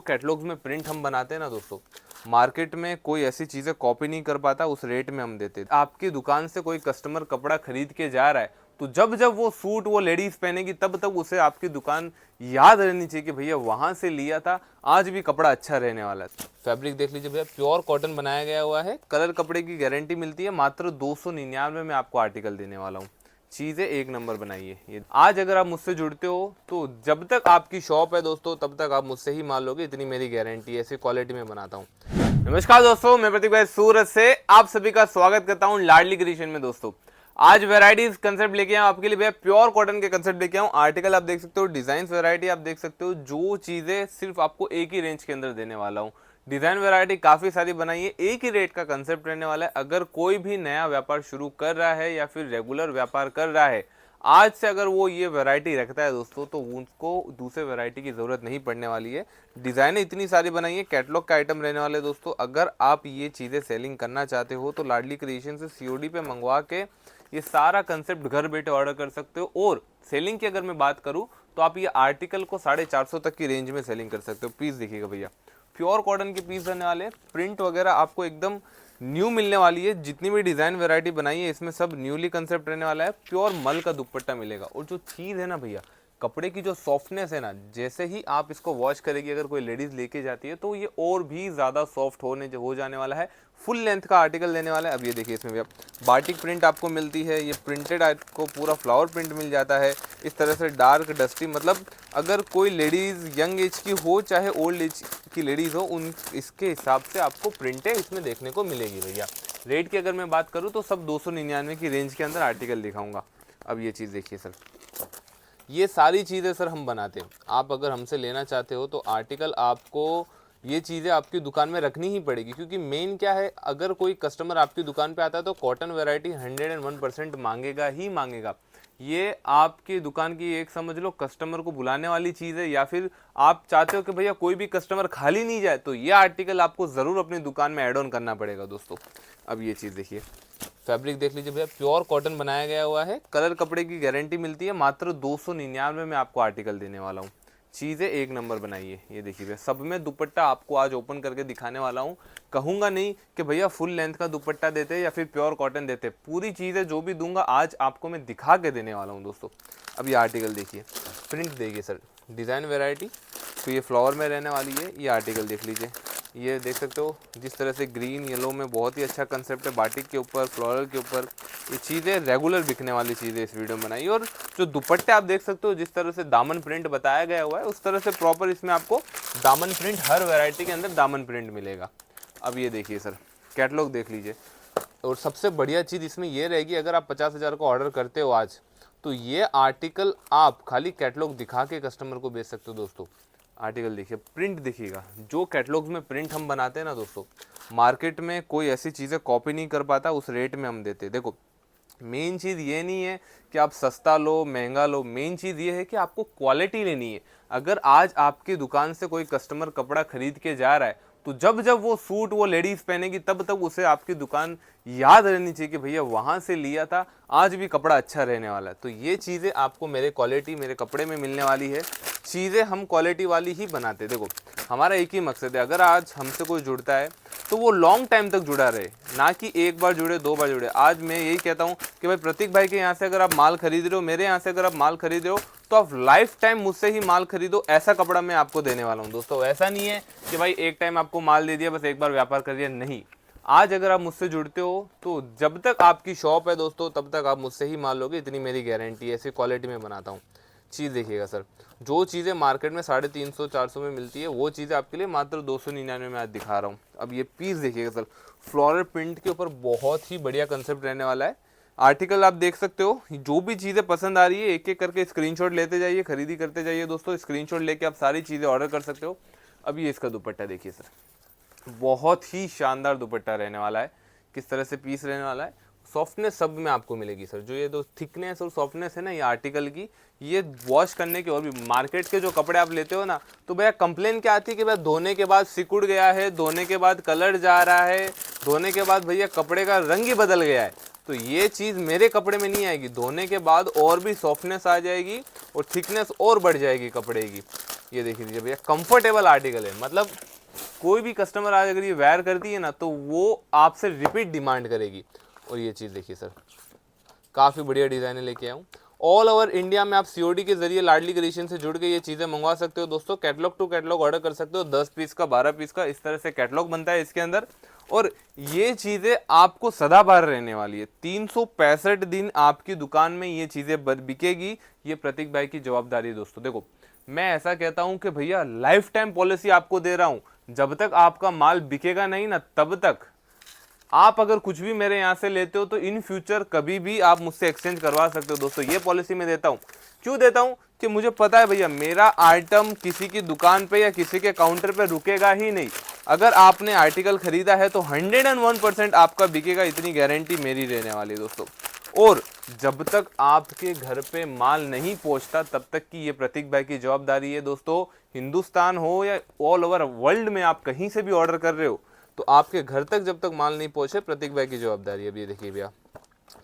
Catalogues में print हम बनाते हैं ना दोस्तों, मार्केट में कोई ऐसी चीज़ें कॉपी नहीं कर पाता, उस रेट में हम देते। आपकी दुकान से कोई कस्टमर कपड़ा खरीद के जा रहा है तो जब जब वो सूट वो लेडीज पहनेगी तब तब उसे आपकी दुकान याद रहनी चाहिए कि भैया वहां से लिया था, आज भी कपड़ा अच्छा रहने वाला है। फैब्रिक देख लीजिए भैया, प्योर कॉटन बनाया गया हुआ है, कलर कपड़े की गारंटी मिलती है। मात्र 299 में आपको आर्टिकल देने वाला हूँ। चीज़ें एक नंबर बनाई है ये। आज अगर आप मुझसे जुड़ते हो तो जब तक आपकी शॉप है दोस्तों तब तक आप मुझसे ही माल लोगे, इतनी मेरी गारंटी है, ऐसी क्वालिटी में बनाता हूँ। नमस्कार दोस्तों, मैं प्रतीक भाई सूरत से आप सभी का स्वागत करता हूँ लाडली क्रिएशन में। दोस्तों आज वैरायटीज कंसेप्ट लेके आऊँ आपके लिए भैया, प्योर कॉटन के कंसेप्ट लेके आऊँ। आर्टिकल आप देख सकते हो, डिजाइन वैरायटी आप देख सकते हो, जो चीजें सिर्फ आपको एक ही रेंज के अंदर देने वाला हूँ। डिजाइन वैरायटी काफी सारी बनाई है, एक ही रेट का कंसेप्ट रहने वाला है। अगर कोई भी नया व्यापार शुरू कर रहा है या फिर रेगुलर व्यापार कर रहा है, आज से अगर वो ये वैरायटी रखता है दोस्तों तो उनको दूसरे वैरायटी की ज़रूरत नहीं पड़ने वाली है। डिज़ाइनें इतनी सारी बनाई है, कैटलॉग का आइटम रहने वाले दोस्तों। अगर आप ये चीज़ें सेलिंग करना चाहते हो तो लाडली क्रिएशन से सीओडी पे मंगवा के ये सारा कंसेप्ट घर बैठे ऑर्डर कर सकते हो। और सेलिंग की अगर मैं बात करूँ तो आप ये आर्टिकल को 450 तक की रेंज में सेलिंग कर सकते हो। पीस देखिएगा भैया, प्योर कॉटन के पीस रहने वाले, प्रिंट वगैरह आपको एकदम न्यू मिलने वाली है। जितनी भी डिज़ाइन वैरायटी बनाई है इसमें सब न्यूली कंसेप्ट रहने वाला है। प्योर मल का दुपट्टा मिलेगा। और जो चीज़ है ना भैया, कपड़े की जो सॉफ्टनेस है ना, जैसे ही आप इसको वॉश करेगी अगर कोई लेडीज़ लेके जाती है तो ये और भी ज़्यादा सॉफ्ट हो जाने वाला है। फुल लेंथ का आर्टिकल देने वाला है। अब ये देखिए, इसमें भैया बाटिक प्रिंट आपको मिलती है, ये प्रिंटेड आपको पूरा फ्लावर प्रिंट मिल जाता है। इस तरह से डार्क डस्टी, मतलब अगर कोई लेडीज़ यंग एज की हो चाहे ओल्ड एज की लेडीज़ हो, उन इसके हिसाब से आपको प्रिंटें इसमें देखने को मिलेगी भैया। रेट की अगर मैं बात करूँ तो सब 299 की रेंज के अंदर आर्टिकल दिखाऊंगा। अब ये चीज़ देखिए सर, ये सारी चीज़ें सर हम बनाते हैं। आप अगर हमसे लेना चाहते हो तो आर्टिकल आपको ये चीज़ें आपकी दुकान में रखनी ही पड़ेगी, क्योंकि मेन क्या है, अगर कोई कस्टमर आपकी दुकान पे आता है तो कॉटन वैरायटी 101% मांगेगा ही मांगेगा। ये आपकी दुकान की एक समझ लो कस्टमर को बुलाने वाली चीज़ है। या फिर आप चाहते हो कि भैया कोई भी कस्टमर खाली नहीं जाए तो ये आर्टिकल आपको ज़रूर अपनी दुकान में ऐड ऑन करना पड़ेगा दोस्तों। अब ये चीज़ देखिए, फैब्रिक देख लीजिए भैया, प्योर कॉटन बनाया गया हुआ है, कलर कपड़े की गारंटी मिलती है। मात्र 299 में आपको आर्टिकल देने वाला हूँ। चीज़ें एक नंबर बनाई है। ये देखिए भैया, सब में दुपट्टा आपको आज ओपन करके दिखाने वाला हूँ। कहूँगा नहीं कि भैया फुल लेंथ का दुपट्टा देते या फिर प्योर कॉटन देते, पूरी चीज़ें जो भी दूंगा आज आपको मैं दिखा के देने वाला हूँ दोस्तों। अब ये आर्टिकल देखिए, प्रिंट देखिए सर, डिज़ाइन वेराइटी तो ये फ्लावर में रहने वाली है। ये आर्टिकल देख लीजिए, ये देख सकते हो जिस तरह से ग्रीन येलो में बहुत ही अच्छा कंसेप्ट है, बाटिक के ऊपर फ्लोरल के ऊपर। ये चीज़ें रेगुलर बिकने वाली चीज़ें इस वीडियो में बनाई। और जो दुपट्टे आप देख सकते हो, जिस तरह से दामन प्रिंट बताया गया हुआ है उस तरह से प्रॉपर इसमें आपको दामन प्रिंट, हर वैरायटी के अंदर दामन प्रिंट मिलेगा। अब ये देखिए सर, कैटलॉग देख लीजिए। और सबसे बढ़िया चीज़ इसमें यह रहेगी, अगर आप 50,000 का ऑर्डर करते हो आज तो ये आर्टिकल आप खाली कैटलॉग दिखा के कस्टमर को बेच सकते हो दोस्तों। आर्टिकल देखिए, प्रिंट देखिएगा, जो कैटलॉग्स में प्रिंट हम बनाते हैं ना दोस्तों, मार्केट में कोई ऐसी चीज़ें कॉपी नहीं कर पाता, उस रेट में हम देते हैं। देखो मेन चीज़ ये नहीं है कि आप सस्ता लो महंगा लो, मेन चीज़ ये है कि आपको क्वालिटी लेनी है। अगर आज आपकी दुकान से कोई कस्टमर कपड़ा खरीद के जा रहा है तो जब जब वो सूट वो लेडीज़ पहनेगी तब तब उसे आपकी दुकान याद रहनी चाहिए कि भैया वहाँ से लिया था, आज भी कपड़ा अच्छा रहने वाला है। तो ये चीज़ें आपको मेरे क्वालिटी, मेरे कपड़े में मिलने वाली है। चीज़ें हम क्वालिटी वाली ही बनाते। देखो हमारा एक ही मकसद है, अगर आज हमसे कोई जुड़ता है तो वो लॉन्ग टाइम तक जुड़ा रहे, ना कि एक बार जुड़े दो बार जुड़े। आज मैं यही कहता हूँ कि भाई प्रतीक भाई के यहाँ से अगर आप माल खरीद रहे हो, मेरे यहाँ से अगर आप माल खरीद रहे हो तो आप लाइफ टाइम मुझसे ही माल खरीदो। ऐसा कपड़ा मैं आपको देने वाला हूँ दोस्तों। ऐसा नहीं है कि भाई एक टाइम आपको माल दे दिया बस एक बार व्यापार कर दिया, नहीं। आज अगर आप मुझसे जुड़ते हो तो जब तक आपकी शॉप है दोस्तों तब तक आप मुझसे ही माल लोगे, इतनी मेरी गारंटी है। ऐसी क्वालिटी में बनाता हूँ। चीज़ देखिएगा सर, जो चीज़ें मार्केट में 350-400 में मिलती है वो चीज़ें आपके लिए मात्र 299 में आज दिखा रहा हूँ। अब ये पीस देखिएगा सर, फ्लोरल प्रिंट के ऊपर बहुत ही बढ़िया कंसेप्ट रहने वाला है। आर्टिकल आप देख सकते हो, जो भी चीज़ें पसंद आ रही है एक एक करके स्क्रीनशॉट लेते जाइए, खरीदी करते जाइए दोस्तों। स्क्रीनशॉट लेके आप सारी चीज़ें ऑर्डर कर सकते हो। अब ये इसका दुपट्टा देखिए सर, बहुत ही शानदार दुपट्टा रहने वाला है। किस तरह से पीस रहने वाला है, सॉफ्टनेस सब में आपको मिलेगी सर। जो ये दो थिकनेस और सॉफ्टनेस है ना ये आर्टिकल की, ये वॉश करने के और भी मार्केट के जो कपड़े आप लेते हो ना तो भैया कंप्लेन क्या आती है कि भैया धोने के बाद सिकुड़ गया है, धोने के बाद कलर जा रहा है, धोने के बाद भैया कपड़े का रंग ही बदल गया है। तो ये चीज़ मेरे कपड़े में नहीं आएगी। धोने के बाद और भी सॉफ्टनेस आ जाएगी और थिकनेस और बढ़ जाएगी कपड़े की। ये देख लीजिए भैया, कंफर्टेबल आर्टिकल है। मतलब कोई भी कस्टमर आज अगर ये वेयर करती है ना तो वो आपसे रिपीट डिमांड करेगी। और ये चीज़ देखिए सर, काफ़ी बढ़िया डिज़ाइने लेके आया हूँ। ऑल ओवर इंडिया में आप सीओडी के जरिए लाडली क्रिएशन से जुड़ के ये चीज़ें मंगवा सकते हो दोस्तों। कैटलॉग टू कैटलॉग ऑर्डर कर सकते हो, 10 पीस का, 12 पीस का, इस तरह से कैटलॉग बनता है इसके अंदर। और ये चीज़ें आपको सदाबहार रहने वाली है। 365 दिन आपकी दुकान में ये चीज़ें बिकेगी। ये प्रतीक भाई की जवाबदारी है दोस्तों। देखो, मैं ऐसा कहता हूँ कि भैया लाइफ टाइम पॉलिसी आपको दे रहा हूँ, जब तक आपका माल बिकेगा नहीं ना तब तक आप अगर कुछ भी मेरे यहाँ से लेते हो तो इन फ्यूचर कभी भी आप मुझसे एक्सचेंज करवा सकते हो दोस्तों। ये पॉलिसी मैं देता हूँ। क्यों देता हूँ? कि मुझे पता है भैया मेरा आइटम किसी की दुकान पे या किसी के काउंटर पे रुकेगा ही नहीं। अगर आपने आर्टिकल खरीदा है तो 101% आपका बिकेगा, इतनी गारंटी मेरी रहने वाली है दोस्तों। और जब तक आपके घर पे माल नहीं पहुंचता तब तक की ये प्रतीक भाई की जवाबदारी है दोस्तों। हिंदुस्तान हो या ऑल ओवर वर्ल्ड में आप कहीं से भी ऑर्डर कर रहे हो तो आपके घर तक जब तक माल नहीं पहुंचे, प्रतीक भाई की जवाबदारी है। अब ये देखिए भैया,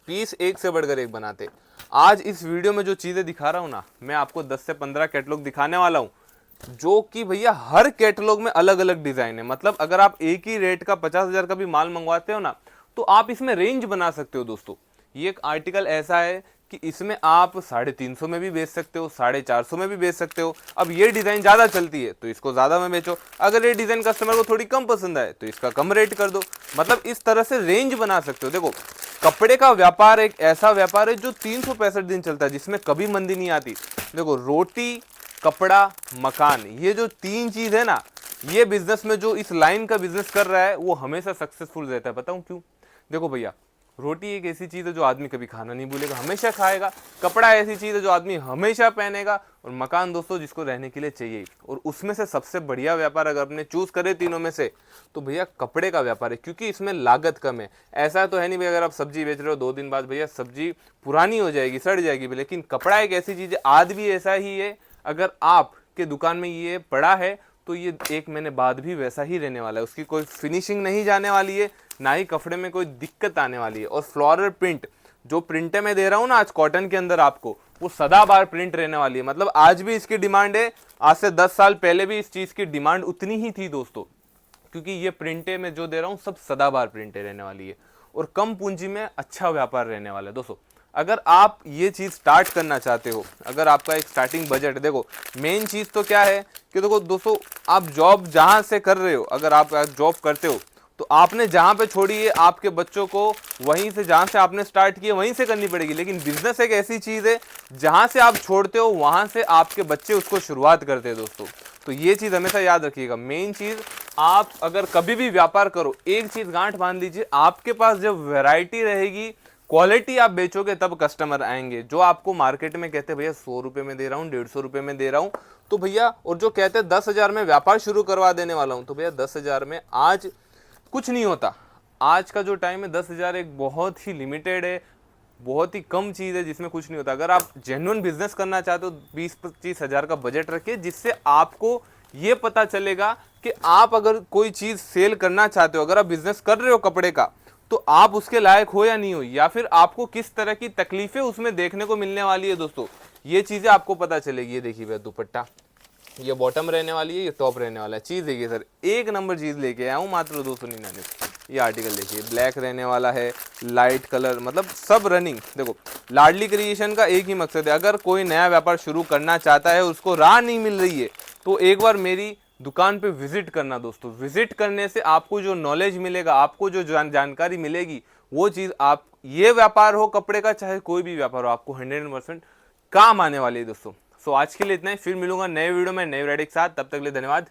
पीस एक से बढ़कर एक बनाते। आज इस वीडियो में जो चीज़ें दिखा रहा हूँ ना, मैं आपको 10 से 15 कैटलॉग दिखाने वाला हूँ, जो कि भैया हर कैटलॉग में अलग अलग डिज़ाइन है। मतलब अगर आप एक ही रेट का 50,000 का भी माल मंगवाते हो ना तो आप इसमें रेंज बना सकते हो दोस्तों। ये एक आर्टिकल ऐसा है कि इसमें आप 350 में भी बेच सकते हो, 450 में भी बेच सकते हो। अब ये डिज़ाइन ज़्यादा चलती है तो इसको ज़्यादा में बेचो, अगर ये डिज़ाइन कस्टमर को थोड़ी कम पसंद आए तो इसका कम रेट कर दो। मतलब इस तरह से रेंज बना सकते हो। देखो, कपड़े का व्यापार एक ऐसा व्यापार है जो 365 दिन चलता है, जिसमें कभी मंदी नहीं आती। देखो, रोटी, कपड़ा, मकान, ये जो 3 चीज़ है ना, ये बिजनेस में जो इस लाइन का बिजनेस कर रहा है वो हमेशा सक्सेसफुल रहता है। बताऊँ क्यों? देखो भैया, रोटी एक ऐसी चीज़ है जो आदमी कभी खाना नहीं भूलेगा, हमेशा खाएगा। कपड़ा ऐसी चीज़ है जो आदमी हमेशा पहनेगा। और मकान दोस्तों जिसको रहने के लिए चाहिए। और उसमें से सबसे बढ़िया व्यापार अगर आपने चूज़ करे तीनों में से तो भैया कपड़े का व्यापार है, क्योंकि इसमें लागत कम है। ऐसा तो है नहीं भैया अगर आप सब्जी बेच रहे हो 2 दिन बाद भैया सब्जी पुरानी हो जाएगी, सड़ जाएगी, लेकिन कपड़ा एक ऐसी चीज़ है, आज भी ऐसा ही है। अगर आपके दुकान में ये पड़ा है तो ये 1 महीने बाद भी वैसा ही रहने वाला है। उसकी कोई फिनिशिंग नहीं जाने वाली है, ना ही कपड़े में कोई दिक्कत आने वाली है। और फ्लोरल प्रिंट जो प्रिंटें मैं दे रहा हूँ ना आज कॉटन के अंदर आपको, वो सदाबहार प्रिंट रहने वाली है। मतलब आज भी इसकी डिमांड है, आज से 10 साल पहले भी इस चीज़ की डिमांड उतनी ही थी दोस्तों, क्योंकि ये प्रिंटें मैं जो दे रहा हूँ सब सदाबहार प्रिंटें रहने वाली है। और कम पूंजी में अच्छा व्यापार रहने वाला है दोस्तों। अगर आप ये चीज़ स्टार्ट करना चाहते हो, अगर आपका एक स्टार्टिंग बजट, देखो मेन चीज़ तो क्या है कि देखो दोस्तों, आप जॉब जहाँ से कर रहे हो, अगर आप जॉब करते हो तो आपने जहाँ पे छोड़ी है आपके बच्चों को वहीं से, जहाँ से आपने स्टार्ट किया वहीं से करनी पड़ेगी। लेकिन बिजनेस एक ऐसी चीज़ है जहाँ से आप छोड़ते हो वहाँ से आपके बच्चे उसको शुरुआत करते हैं दोस्तों। तो ये चीज़ हमेशा याद रखिएगा। मेन चीज़, आप अगर कभी भी व्यापार करो, एक चीज़ गांठ बांध लीजिए, आपके पास जब वैरायटी रहेगी, क्वालिटी आप बेचोगे, तब कस्टमर आएंगे। जो आपको मार्केट में कहते हैं भैया 100 रुपये में दे रहा हूँ, 150 रुपये में दे रहा हूँ, तो भैया, और जो कहते हैं 10,000 में व्यापार शुरू करवा देने वाला हूँ, तो भैया 10,000 में आज कुछ नहीं होता। आज का जो टाइम है 10,000 एक बहुत ही लिमिटेड है, बहुत ही कम चीज़ है जिसमें कुछ नहीं होता। अगर आप जेन्युइन बिजनेस करना चाहते हो 20-25 हज़ार का बजट रखिए, जिससे आपको ये पता चलेगा कि आप अगर कोई चीज़ सेल करना चाहते हो, अगर आप बिजनेस कर रहे हो कपड़े का, तो आप उसके लायक हो या नहीं हो, या फिर आपको किस तरह की तकलीफें उसमें देखने को मिलने वाली है दोस्तों, ये चीज़ें आपको पता चलेगी। ये देखिए भैया दुपट्टा, ये बॉटम रहने वाली है, ये टॉप रहने वाला है। चीज़ देखिए सर, एक नंबर चीज़ लेके आया हूँ मात्र 299। ये आर्टिकल देखिए, ब्लैक रहने वाला है, लाइट कलर, मतलब सब रनिंग। देखो, लाडली क्रिएशन का एक ही मकसद है, अगर कोई नया व्यापार शुरू करना चाहता है, उसको राह नहीं मिल रही है, तो एक बार मेरी दुकान पे विजिट करना दोस्तों। विजिट करने से आपको जो नॉलेज मिलेगा, आपको जो जानकारी मिलेगी, वो चीज़ आप, ये व्यापार हो कपड़े का चाहे कोई भी व्यापार हो, आपको 100% काम आने वाली है दोस्तों। सो आज के लिए इतना ही, फिर मिलूंगा नए वीडियो में नए वैरायटी के साथ। तब तक के लिए धन्यवाद।